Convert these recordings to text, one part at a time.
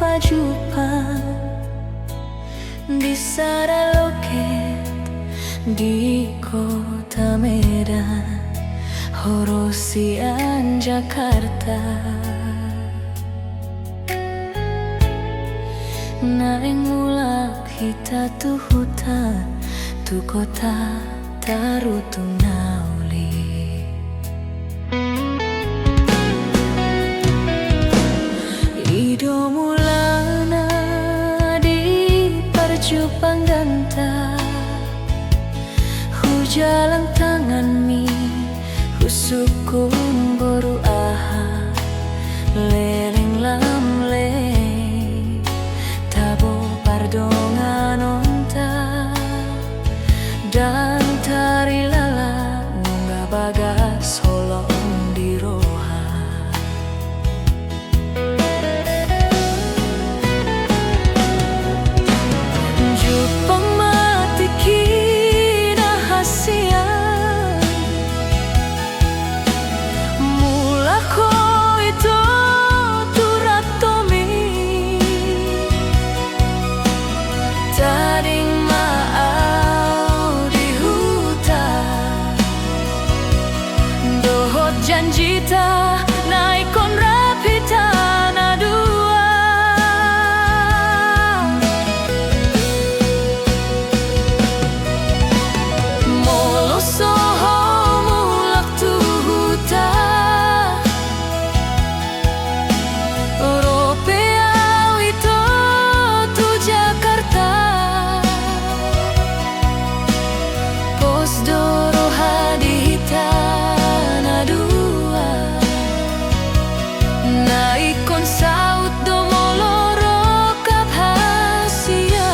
Pajupan di Sara Loket di kota Medan, Horosian Jakarta. Naing mulak hita tu hutan tu kota tarutung nauli. Ido mulana di Parjupan ganta, hujalang tangan mi husukun boru aha leleng lamle tabo pardongan onta dan tari lala nunggah bagas holong di roha. Jupang mati kina hasia mula ko ito turatomi tading maaw di hutan dohot janjita naikon rapita na dua. Molo soho mulak tu hutan Europea itu tu Jakarta, pos doro hadita na dua naikon saut do moloro kap hasia.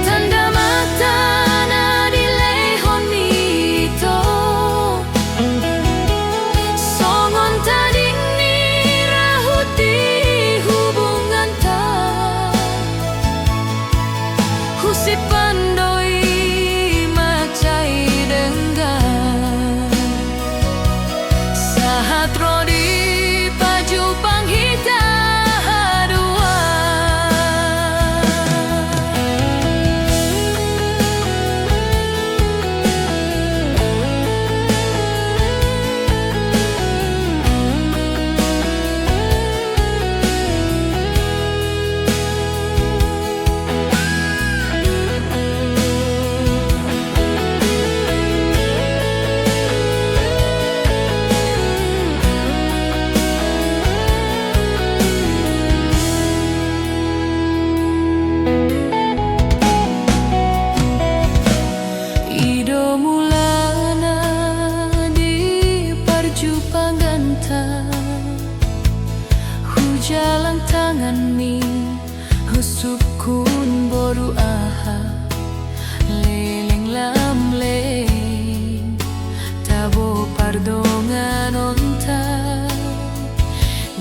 Tanda mata na dilehon mito songon tading ni rahuti hubungan ta husip pandoi macai denggan sahat rodi Pajupan hita dua. Ido mulana di Parjupan ganta, hujalang tangan mi husukun boru aha leleng lamle tabo pardongan onta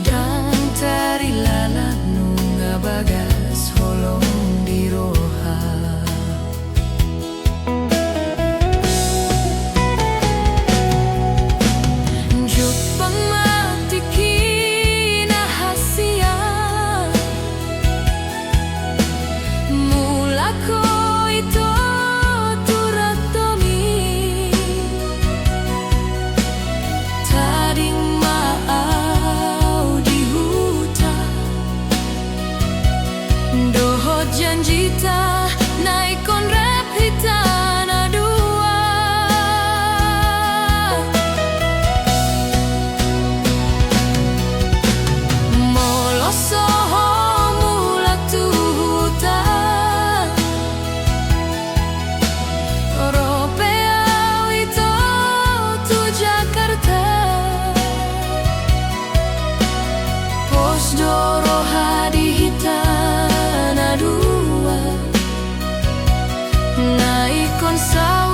dan tari lala nunggah bagas holong di roha. Jupang mati kina hasia mula ko ito turatomi tading maaw di hutan dohot janjita naikon rapita na dua. Molo soho mulak tu hutan Europea itu tu Jakarta, pos doro hadita na dua naikon sa